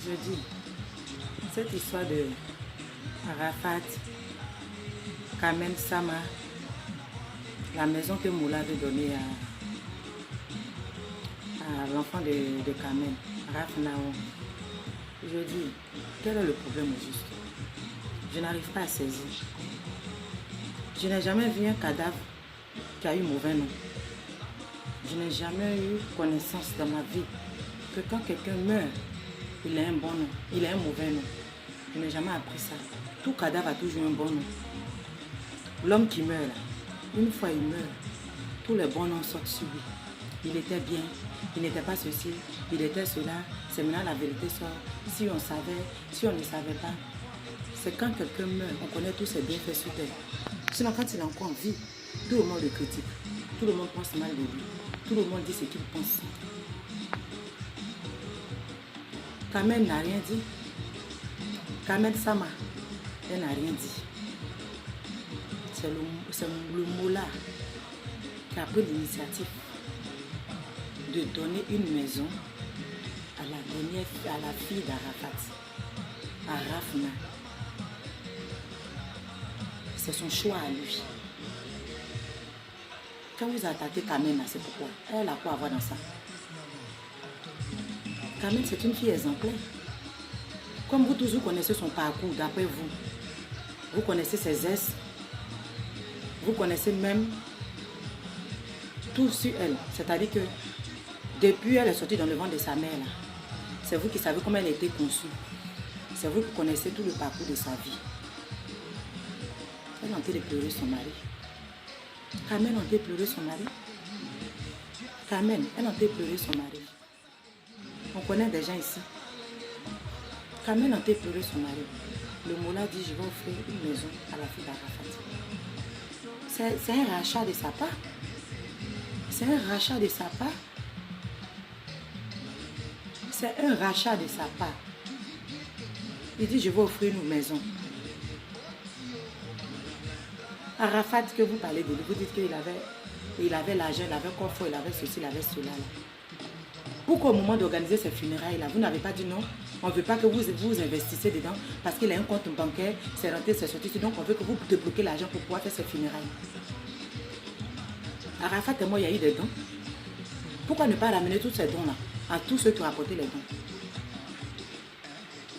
Je dis, cette histoire de Arafat, Kamen Sama, la maison que Moula avait donnée à l'enfant de Kamen, Raf Nao. Je dis, quel est le problème au juste? Je n'arrive pas à saisir. Je n'ai jamais vu un cadavre qui a eu mauvais nom. Je n'ai jamais eu connaissance dans ma vie que quand quelqu'un meurt, il a un bon nom, il a un mauvais nom. Je n'ai jamais appris ça. Tout cadavre a toujours un bon nom. L'homme qui meurt là, une fois il meurt, tous les bons noms sortent sur lui. Il était bien, il n'était pas ceci, il était cela. C'est maintenant la vérité sort. Si on savait, si on ne savait pas, c'est quand quelqu'un meurt, on connaît tous ses bienfaits sur terre. Sinon quand il est encore en vie, tout le monde le critique. Tout le monde pense mal de lui. Tout le monde dit ce qu'il pense. Kamen n'a rien dit. Kamen Sama, elle n'a rien dit. C'est le Moula qui a pris l'initiative de donner une maison à la fille d'Arafat, à Rafna. C'est son choix à lui. Quand vous attaquez Kamen, c'est pourquoi? Elle a quoi à voir dans ça? Kamen, c'est une fille exemplaire. Comme vous tous, vous connaissez son parcours, d'après vous. Vous connaissez ses aises. Vous connaissez même tout sur elle. C'est-à-dire que depuis elle est sortie dans le ventre de sa mère, c'est vous qui savez comment elle a été conçue. C'est vous qui connaissez tout le parcours de sa vie. Elle a tenté de pleurer son mari. Kamen a tenté de pleurer son mari. Kamen, elle a tenté de pleurer son mari. On connaît des gens ici. Kamen a tenté de pleurer son mari. Le Moula dit, je vais offrir une maison à la fille d'Arafat. C'est un rachat de sa part. C'est un rachat de sa part. C'est un rachat de sa part. Il dit, je vais offrir une maison. Arafat, que vous parlez de lui, vous dites qu'il avait l'argent, il avait coffre, il avait ceci, il avait cela. Là. Pourquoi au moment d'organiser ces funérailles là, vous n'avez pas dit non? On ne veut pas que vous investissez dedans parce qu'il a un compte bancaire, c'est rentré, c'est sorti. Donc on veut que vous débloquez l'argent pour pouvoir faire ces funérailles. Arafat et moi, il y a eu des dons. Pourquoi ne pas ramener tous ces dons là à tous ceux qui ont apporté les dons?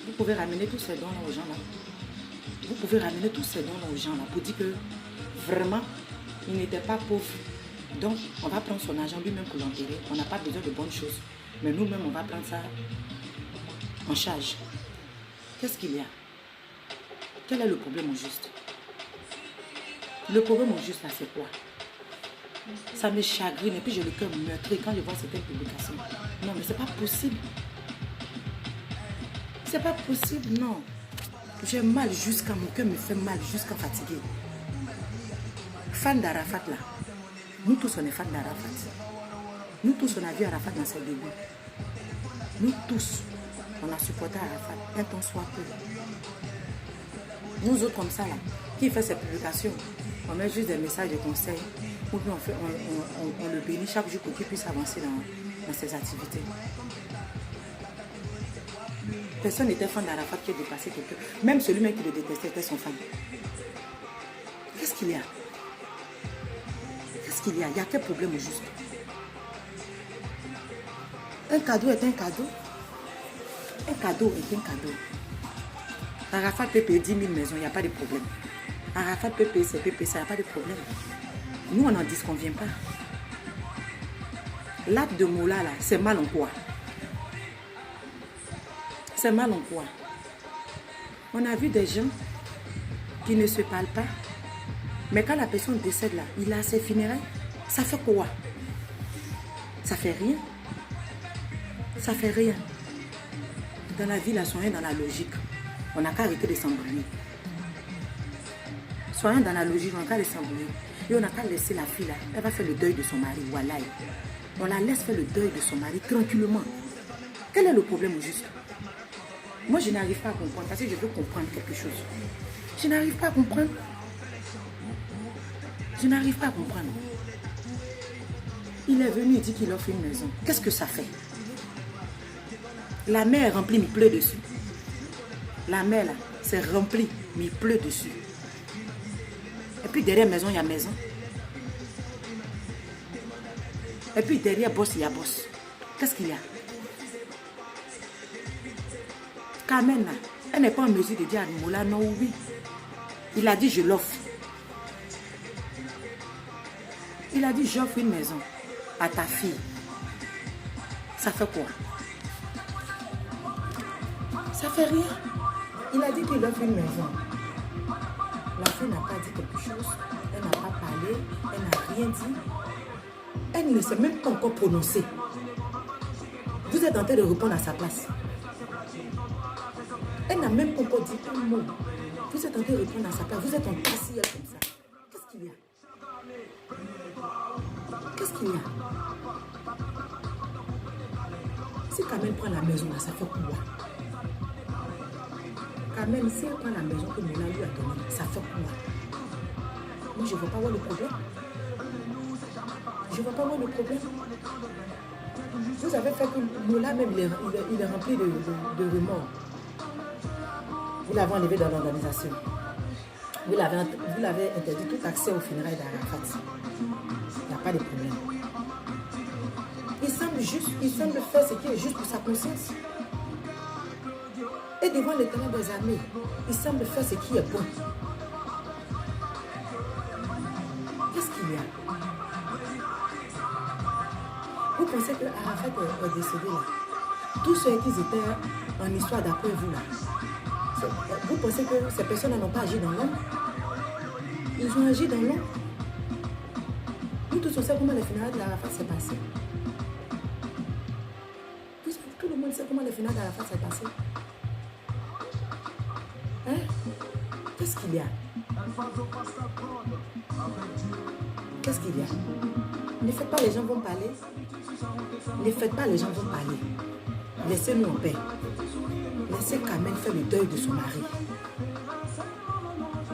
Vous pouvez ramener tous ces dons là aux gens là. Vous pouvez ramener tous ces dons là aux gens là pour dire que vraiment, il n'était pas pauvre. Donc, on va prendre son argent lui-même pour l'enterrer. On n'a pas besoin de bonnes choses. Mais nous-mêmes, on va prendre ça en charge. Qu'est-ce qu'il y a? Quel est le problème au juste? Le problème au juste, là, c'est quoi? Ça me chagrine et puis j'ai le cœur meurtri quand je vois certaines publications. Non, mais c'est pas possible. C'est pas possible, non. J'ai mal jusqu'à mon cœur me fait mal, jusqu'à fatiguer. Fan d'Arafat, là. Nous tous, on est fans d'Arafat. Nous tous, on a vu Arafat dans ses débuts. Nous tous, on a supporté Arafat, un temps soit peu. Nous autres, comme ça, là, qui fait ses publications, on met juste des messages de conseil, ou bien on le bénit chaque jour pour qu'il puisse avancer dans ses activités. Personne n'était fan d'Arafat qui a dépassé quelqu'un. Même celui-même qui le détestait était son fan. Qu'est-ce qu'il y a? Qu'est-ce qu'il y a? Il y a quel problème au juste? Un cadeau est un cadeau. Un cadeau est un cadeau. Arafat peut payer 10 000 maisons, il n'y a pas de problème. Arafat peut payer ses PP, ça, il n'y a pas de problème. Nous, on n'en disconvient pas. L'acte de Moula, là, c'est mal en quoi? C'est mal en quoi? On a vu des gens qui ne se parlent pas. Mais quand la personne décède là, il a ses funérailles. Ça fait quoi? Ça fait rien. Ça fait rien. Dans la vie, là, soyons dans la logique. On n'a qu'à arrêter de s'embrouiller. Soyons dans la logique, on n'a qu'à les s'embrouiller. Et on n'a qu'à laisser la fille là. Elle va faire le deuil de son mari. Voilà. On la laisse faire le deuil de son mari tranquillement. Quel est le problème au juste? Moi, je n'arrive pas à comprendre parce que je veux comprendre quelque chose. Je n'arrive pas à comprendre. Je n'arrive pas à comprendre. Il est venu et dit qu'il offre une maison. Qu'est-ce que ça fait? La mer est remplie, mais il pleut dessus. La mer, là, c'est rempli, mais il pleut dessus. Et puis derrière maison, il y a maison. Et puis derrière boss, il y a boss. Qu'est-ce qu'il y a? Carmen, là, elle n'est pas en mesure de dire à Moula non ou oui. Il a dit je l'offre. Il a dit j'offre une maison à ta fille. Ça fait quoi? Ça fait rien. Il a dit qu'il offre une maison. La fille n'a pas dit quelque chose. Elle n'a pas parlé. Elle n'a rien dit. Elle ne s'est même pas encore prononcée. Vous êtes en train de répondre à sa place. Elle n'a même pas encore dit un mot. Vous êtes en train de répondre à sa place. Vous êtes en passé comme ça. Qu'est-ce qu'il y a? Qu'est-ce qu'il y a? Si Carmen prend la maison, là, ça fait quoi? Carmen, si elle prend la maison que Moula lui a donnée, ça fait quoi? Moi, je ne vois pas voir le problème. Je ne vois pas voir le problème. Vous avez fait que Moula même, il est rempli de remords. Vous l'avez enlevé dans l'organisation. Vous l'avez interdit tout accès aux funérailles d'Arafat. Il n'y a pas de problème. Il semble faire ce qui est juste pour sa conscience. Et devant l'Éternel des armées, il semble faire ce qui est bon. Qu'est-ce qu'il y a? Vous pensez que Arafat est décédé là? Tous ceux qui étaient en histoire d'après vous là, vous pensez que ces personnes n'ont pas agi dans l'ombre? Ils ont agi dans l'ombre. Nous tous on sait comment les funérailles d'Arafat s'est passé. Tout le monde sait comment les funérailles d'Arafat s'est passé. Hein? Qu'est-ce qu'il y a? Qu'est-ce qu'il y a? Ne faites pas, les gens vont parler. Ne faites pas, les gens vont parler. Laissez-nous en paix. Laissez Carmen faire le deuil de son mari.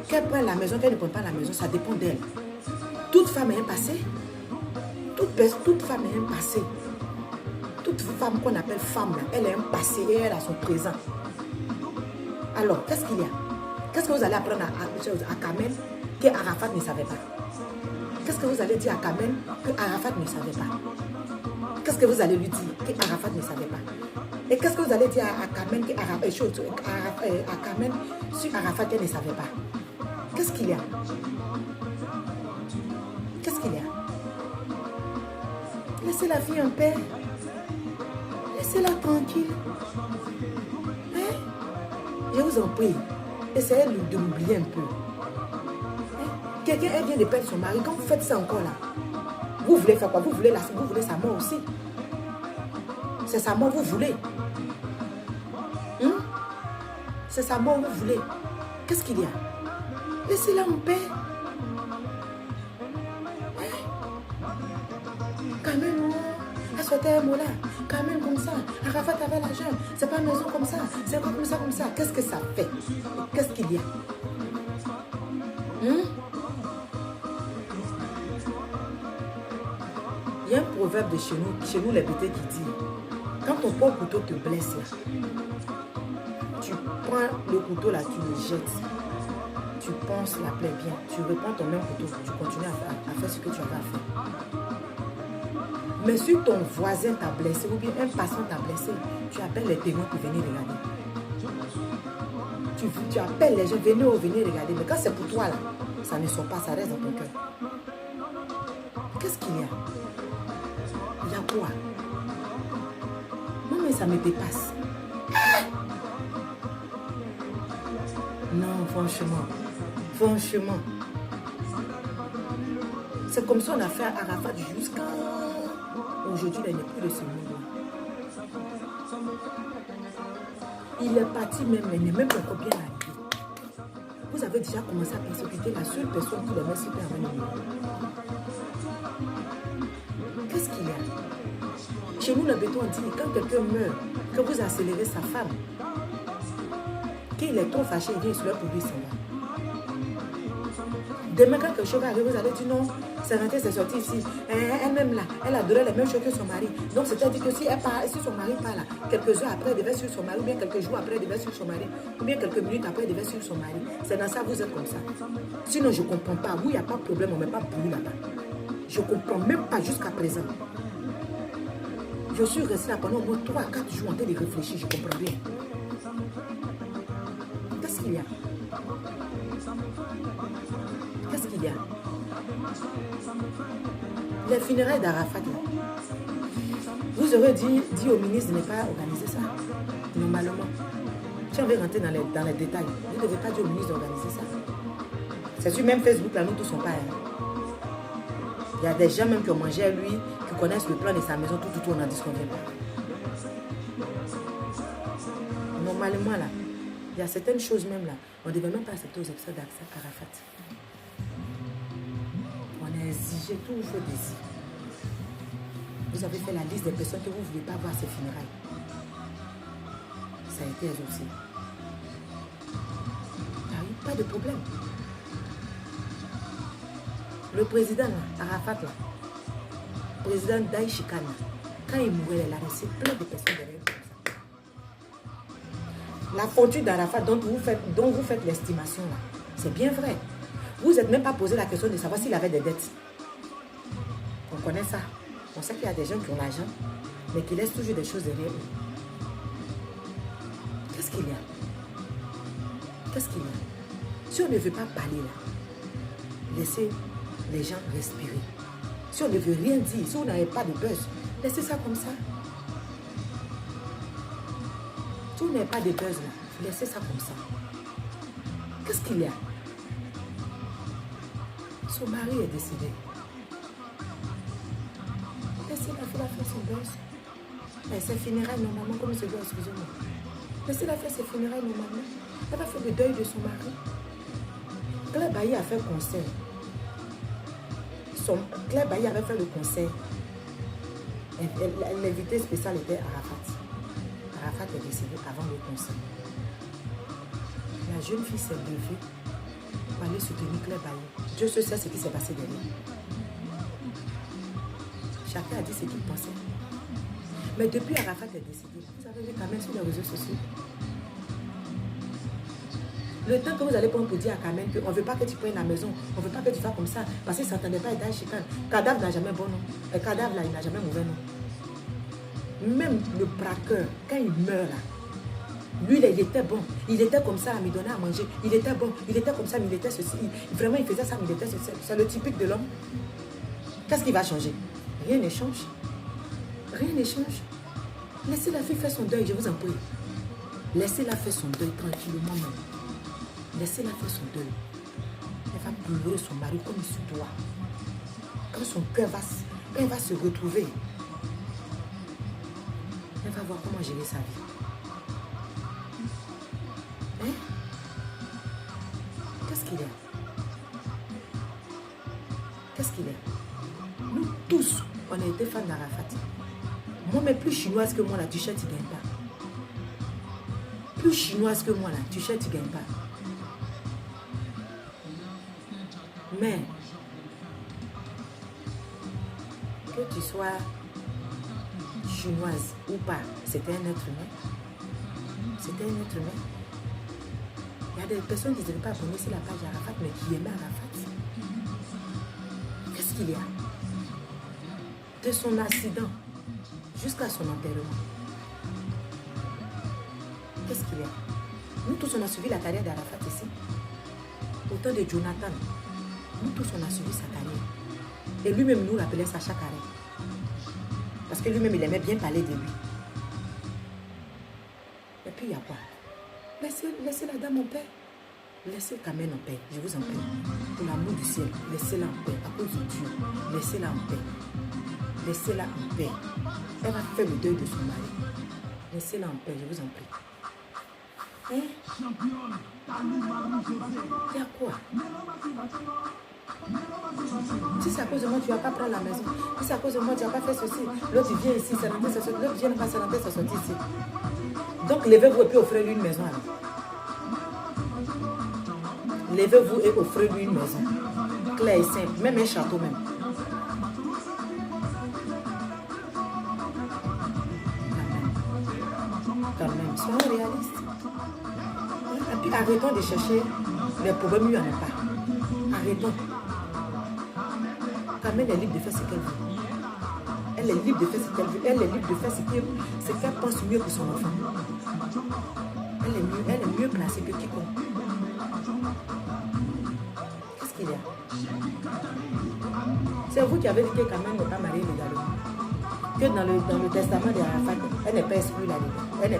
Qu'elle prenne la maison, qu'elle ne prenne pas la maison, ça dépend d'elle. Toute femme a un passé. Toute femme a un passé. Toute femme qu'on appelle femme, là, elle a un passé et elle a son présent. Alors, qu'est-ce qu'il y a? Qu'est-ce que vous allez apprendre à Carmen que Arafat ne savait pas? Qu'est-ce que vous allez dire à Carmen que Arafat ne savait pas? Qu'est-ce que vous allez lui dire que Arafat ne savait pas? Et qu'est-ce que vous allez dire à Carmen que Carmen sur Arafat qu'elle ne savait pas? Qu'est-ce qu'il y a? Qu'est-ce qu'il y a? Laissez la fille en paix. Laissez-la tranquille. Hein? Je vous en prie. Essayez de l'oublier un peu. Hein? Quelqu'un, elle vient de perdre son mari. Quand vous faites ça encore là, vous voulez faire quoi? Vous voulez sa mort aussi. C'est sa mort, vous voulez. C'est sa mort, vous voulez. Qu'est-ce qu'il y a? Laissez-la en paix. Quand même, elle souhaitait un mot là. Quand même comme ça. Arafat avait l'argent. C'est pas une maison comme ça. C'est comme ça, comme ça. Qu'est-ce que ça fait? Qu'est-ce qu'il y a? Il y a un proverbe de chez nous les bêtés qui dit, quand ton pauvre couteau te blesse là, tu prends le couteau là, tu le jettes. Tu penses la plaie bien. Tu reprends ton même couteau. Tu continues à faire ce que tu avais à faire. Mais si ton voisin t'a blessé ou bien un passant t'a blessé, tu appelles les témoins pour venir regarder. Tu appelles les gens, venez regarder. Mais quand c'est pour toi là, ça ne sort pas, ça reste dans ton cœur. Qu'est-ce qu'il y a? Il y a quoi? Non mais ça me dépasse. Non, franchement. C'est comme ça qu'on a fait à Arafat jusqu'à aujourd'hui, il n'est plus de ce monde. Il est parti même, mais il n'est même pas encore bien arrivé. Vous avez déjà commencé à persécuter la seule personne qui devait super avec nous. Qu'est-ce qu'il y a? Chez nous, le béton dit, quand quelqu'un meurt, que vous accélérez sa femme, qu'il est trop fâché, il vient sur leur pour lui s'en va. Demain, quand quelque chose va arriver, vous allez dire non, c'est rentré, c'est sorti ici. Elle-même là, elle adorait les mêmes choses que son mari. Donc c'est-à-dire que si son mari part là, quelques heures après, elle devait suivre son mari, ou bien quelques jours après, elle devait suivre son mari, ou bien quelques minutes après, elle devait suivre son mari. C'est dans ça, vous êtes comme ça. Sinon, je ne comprends pas. Oui, il n'y a pas de problème, on ne met pas pour là-bas. Je ne comprends même pas jusqu'à présent. Je suis restée là pendant au moins 3 à 4 jours en train de réfléchir, je ne comprends rien. Qu'est-ce qu'il y a? Qu'est-ce qu'il y a? Les funérailles d'Arafat, vous aurez dit au ministre de ne pas organiser ça. Normalement. Si on veut rentrer dans les détails, vous ne devez pas dire au ministre d'organiser ça. C'est sur même Facebook, là, nous tous sont pas. Il y a des gens même qui ont mangé à lui, qui connaissent le plan de sa maison, tout, on n'en disconvient pas. Normalement, là, il y a certaines choses même là, on ne devait même pas accepter aux episodes d'Arafat. On a exigé tout, il faut désirer. Vous avez fait la liste des personnes que vous ne voulez pas voir à ces funérailles. Ça a été exaucé. Il n'y a eu pas de problème. Le président, là, Arafat, là, président d'Aïchikan, quand il mourait, il a laissé plein de personnes derrière comme ça. La fortune d'Arafat dont vous faites l'estimation, là, c'est bien vrai. Vous n'êtes même pas posé la question de savoir s'il avait des dettes. On connaît ça. On sait qu'il y a des gens qui ont l'argent, mais qui laissent toujours des choses derrière eux. Qu'est-ce qu'il y a? Qu'est-ce qu'il y a? Si on ne veut pas parler là, laissez les gens respirer. Si on ne veut rien dire, si on n'avait pas de buzz, laissez ça comme ça. Si on n'avait pas de buzz là, laissez ça comme ça. Qu'est-ce qu'il y a? Son mari est décédé. Laissez-la faire son buzz. Elle s'est funérailles normalement, comme se doit, excusez-moi. Laissez-la faire ses funérailles normalement. Elle va faire le deuil de son mari. Claire Bailly a fait le concert. Claire Bailly avait fait le concert. L'invité spécial était Arafat. Arafat est décédé avant le concert. La jeune fille s'est levée pour aller soutenir Claire Bailly. Dieu seul sait ce qui s'est passé derrière. Chacun a dit ce qu'il pensait. Mais depuis Arafat est décédé, vous avez vu quand même sur les réseaux sociaux. Le temps que vous allez prendre pour dire à Kamen qu'on ne veut pas que tu prennes la maison, on ne veut pas que tu fasses comme ça, parce qu'il ne s'entendait pas être Chican. Cadavre n'a jamais bon nom. Le cadavre là, il n'a jamais mauvais nom. Même le braqueur, quand il meurt là, lui là, il était bon. Il était comme ça à me donner à manger. Il était bon. Il était comme ça, mais il était ceci. Vraiment, il faisait ça, mais il était ceci. C'est le typique de l'homme. Qu'est-ce qui va changer? Rien ne change. Rien ne change. Laissez la fille faire son deuil, je vous en prie. Laissez-la faire son deuil tranquillement même. Laissez-la faire son deuil. Elle va pleurer son mari comme il se doit. Quand son cœur va se retrouver, elle va voir comment gérer sa vie. Hein? Qu'est-ce qu'il y a? Qu'est-ce qu'il y a? Nous tous, on a été fans d'Arafat. Moi, mais plus chinoise que moi, la t-shirt, tu ne gagnes pas. Plus chinoise que moi, la t-shirt, tu ne gagnes pas. Mais, que tu sois chinoise ou pas, c'était un être humain. C'était un être humain. Il y a des personnes qui ne devaient pas abonner sur la page Arafat, mais qui aimaient Arafat. Qu'est-ce qu'il y a? De son accident jusqu'à son enterrement. Qu'est-ce qu'il y a? Nous tous, on a suivi la carrière d'Arafat ici. Autant de Jonathan. Nous tous, on a suivi sa carrière. Et lui-même nous l'appelait Sacha Carré. Parce que lui-même, il aimait bien parler de lui. Et puis, il y a quoi? Laissez la dame en paix. Laissez Kamen en paix, je vous en prie. Pour l'amour du ciel, laissez-la en paix. À cause de Dieu, laissez-la en paix. Laissez-la en paix. Elle va faire le deuil de son mari. Laissez-la en paix, je vous en prie. Hein? Il y a quoi? Si c'est à cause de moi, tu ne vas pas prendre la maison. Si c'est à cause de moi, tu ne vas pas faire ceci. L'autre vient ici, c'est rentré, c'est sorti. L'autre vient pas, c'est rentré, c'est sorti ici. Donc, levez-vous et puis offrez-lui une maison alors. Levez-vous et offrez-lui une maison. Claire et simple, même un château même. Soyons réalistes. Et puis arrêtons de chercher les problèmes, il n'y en a pas. Arrêtons. Carmen est libre de faire ce qu'elle veut. Elle est libre de faire ce qu'elle veut. Elle est libre de faire ce qu'elle pense mieux pour son enfant. Elle est mieux placée que quiconque. Qu'est-ce qu'il y a? C'est vous qui avez dit que Carmen n'est pas mariée légalement. Que dans le testament de Arafat, elle n'est pas exclue là-dedans. Elle n'est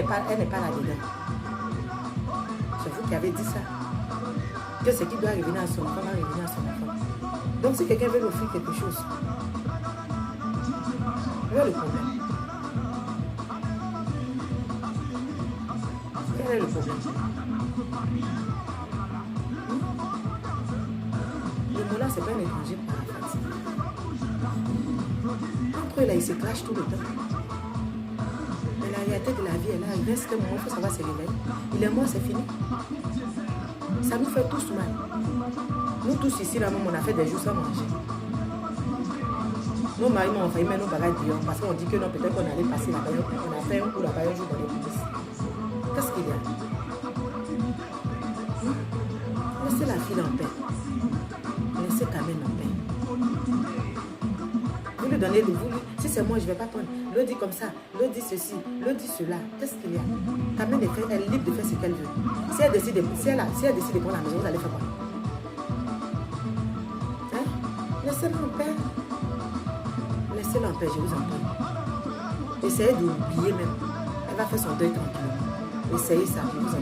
pas là-dedans. C'est vous qui avez dit ça. Que ce qui doit revenir à son enfant va revenir à son enfant. Donc si quelqu'un veut lui offrir quelque chose, où est le problème? Quel est le problème? Le mot là, c'est pas un étranger pour Arafat. Entre eux là, ils se clashent tout le temps. Mais la réalité de la vie est là. Il reste un moment, il faut savoir se réveiller. Il est mort, c'est fini. Ça nous fait tous mal. Nous tous ici, là, même, on a fait des jours sans manger. Nos maris m'ont envoyé nos bagages dehors parce qu'on dit que non, peut-être qu'on allait passer là-bas. On a fait un coup là-bas un jour dans les polices. Qu'est-ce qu'il y a? Laissez la fille en paix. Laissez Carmen en paix. Vous lui donnez de vous. Si c'est moi, je ne vais pas prendre. L'autre dit comme ça, l'autre dit ceci, l'autre dit cela. Qu'est-ce qu'il y a? Carmen elle est libre de faire ce qu'elle veut. Si elle décide de prendre la maison, vous allez faire quoi? Hein? Laissez-la en paix. Laissez-la en paix, je vous en prie. Essayez d'oublier même. Elle va faire son deuil tranquille. Essayez ça, je vous en prie.